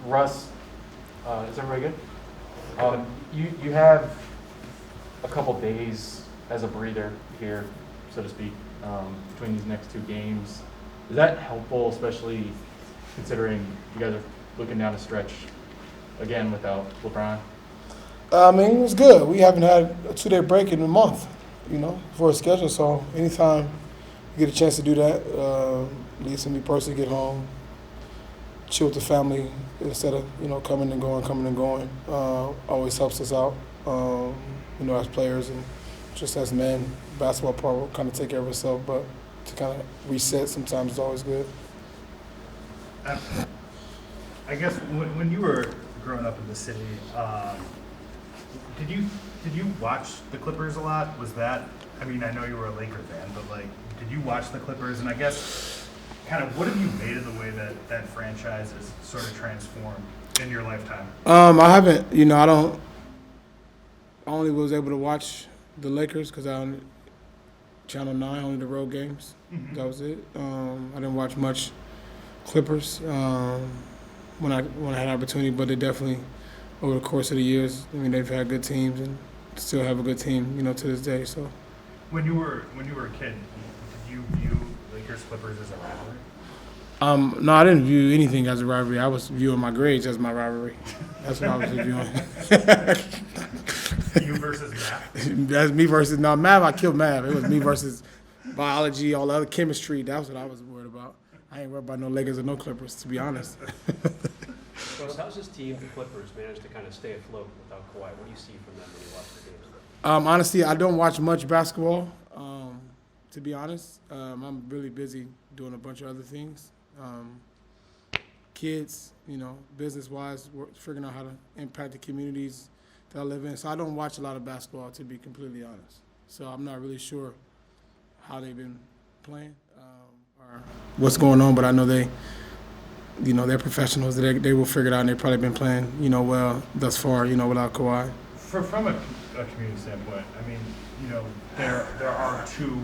Russ, is everybody good? You have a couple days as a breather here, so to speak, between these next two games. Is that helpful, especially considering you guys are looking down a stretch again without LeBron? I mean, it was good. We haven't had a 2-day break in a month, for a schedule. So anytime you get a chance to do that, at least me personally, get home, chill with the family instead of coming and going. Always helps us out, as players and just as men. Basketball part will kind of take care of itself, but to kind of reset sometimes is always good. I guess when you were growing up in the city, did you watch the Clippers a lot? Was that? I mean, I know you were a Laker fan, but did you watch the Clippers? And I guess, kind of, what have you made of the way that franchise has sort of transformed in your lifetime? I haven't. I only was able to watch the Lakers because I on Channel 9, only the road games. Mm-hmm. That was it. I didn't watch much Clippers when I had an opportunity, but they definitely, over the course of the years, they've had good teams and still have a good team, to this day. So, when you were a kid, did you view Lakers Clippers as a rivalry? No, I didn't view anything as a rivalry. I was viewing my grades as my rivalry. That's what I was viewing. You versus Math? That's me versus Math. I killed Math. It was me versus biology, all the other chemistry. That's what I was worried about. I ain't worried about no Lakers or no Clippers, to be honest. Well, how's this team, the Clippers, managed to kind of stay afloat without Kawhi? What do you see from them when you watch the games? Honestly, I don't watch much basketball, to be honest. I'm really busy doing a bunch of other things. Kids, business-wise, figuring out how to impact the communities that I live in. So I don't watch a lot of basketball, to be completely honest. So I'm not really sure how they've been playing or what's going on, but I know they're professionals. They will figure it out, and they've probably been playing, well thus far, without Kawhi. From a community standpoint, I mean, there are two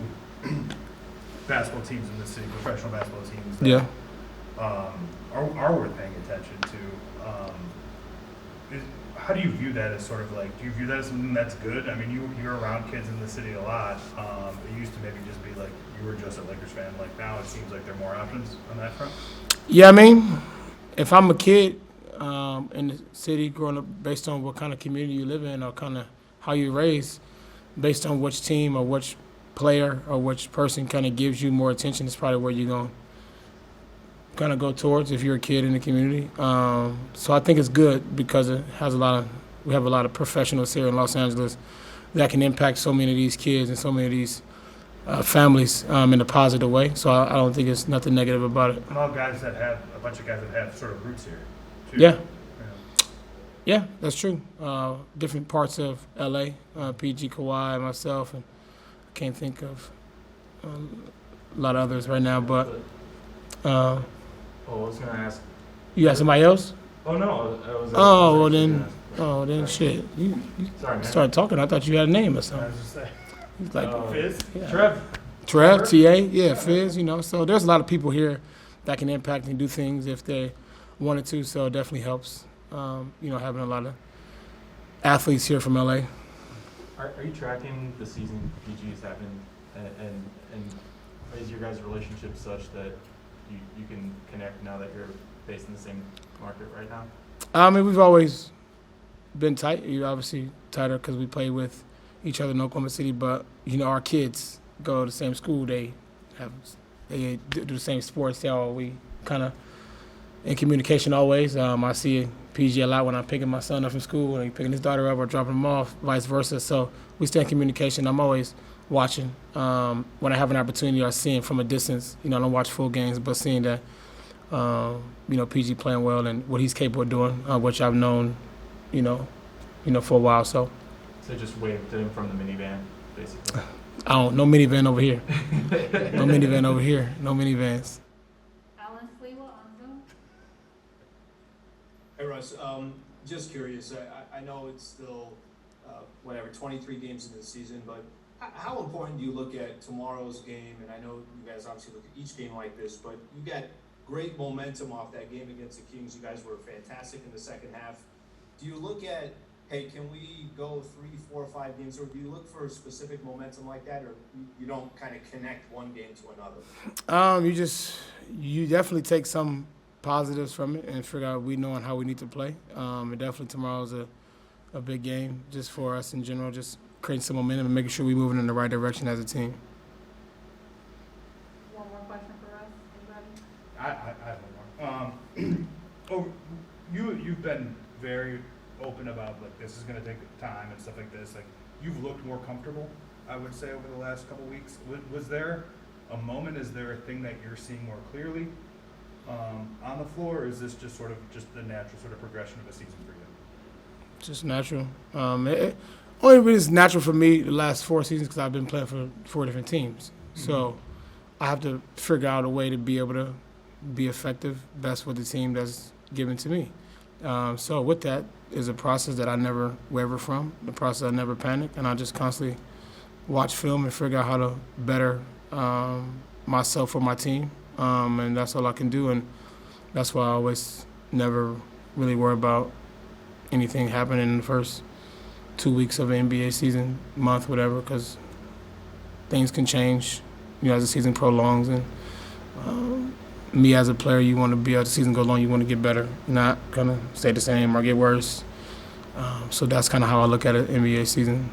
basketball teams in the city, professional basketball teams that are worth paying attention to. How do you view that as sort of do you view that as something that's good? I mean, you're around kids in the city a lot. It used to maybe just be you were just a Lakers fan. Now it seems like there are more options on that front. Yeah, I mean, if I'm a kid in the city growing up, based on what kind of community you live in or kind of how you're raised, based on which team or which player or which person kind of gives you more attention, is probably where you're going to kind of go towards if you're a kid in the community. So I think it's good because we have a lot of professionals here in Los Angeles that can impact so many of these kids and so many of these families in a positive way. So I don't think it's nothing negative about it. And all guys that have a bunch of guys that have sort of roots here, too. Yeah, that's true. Different parts of LA, PG, Kawhi, myself, and I can't think of a lot of others right now. But I was gonna ask. You got somebody else? Oh no, well then shit. You sorry, man. started talking. I thought you had a name or something. He's like Fizz? Trev. Trev, TA, yeah, Fizz, So there's a lot of people here that can impact and do things if they wanted to. So it definitely helps, having a lot of athletes here from LA. Are you tracking the season PG is having, and is your guys' relationship such that you can connect now that you're based in the same market right now? I mean, we've always been tight. You're obviously tighter because we play with each other in Oklahoma City, but our kids go to the same school. They do the same sports. We kind of in communication always. I see PG a lot when I'm picking my son up from school and he's picking his daughter up or dropping him off, vice versa. So we stay in communication. I'm always watching when I have an opportunity or seeing from a distance. I don't watch full games, but seeing that PG playing well and what he's capable of doing, which I've known, for a while. So just wave to him from the minivan, basically. No minivan over here. No minivan over here. No minivans. Alan Sliwa on Zoom. Hey Russ, just curious. I know it's still 23 games into the season, but how important do you look at tomorrow's game? And I know you guys obviously look at each game like this, but you got great momentum off that game against the Kings. You guys were fantastic in the second half. Do you look at, hey, can we go 3, 4, 5 games, or do you look for a specific momentum like that, or you don't kind of connect one game to another? You definitely take some positives from it and figure out we know on how we need to play. And definitely tomorrow's a big game just for us in general, just creating some momentum and making sure we're moving in the right direction as a team. One more question for us, anybody? I have one more. You've been very open about like this is going to take time and stuff like this. Like you've looked more comfortable, I would say, over the last couple weeks. Was there a moment? Is there a thing that you're seeing more clearly on the floor, or is this just sort of just the natural sort of progression of the season for you? Just natural. Only really is natural for me the last 4 seasons because I've been playing for 4 different teams. So I have to figure out a way to be able to be effective, best with the team that's given to me. So with that is a process that I never waver from, the process I never panic, and I just constantly watch film and figure out how to better myself or my team, and that's all I can do, and that's why I always never really worry about anything happening in the first 2 weeks of an NBA season, month, whatever, because things can change, as the season prolongs, and me as a player, you want to be, as the season goes on, you want to get better, not kind of stay the same or get worse. So that's kind of how I look at an NBA season.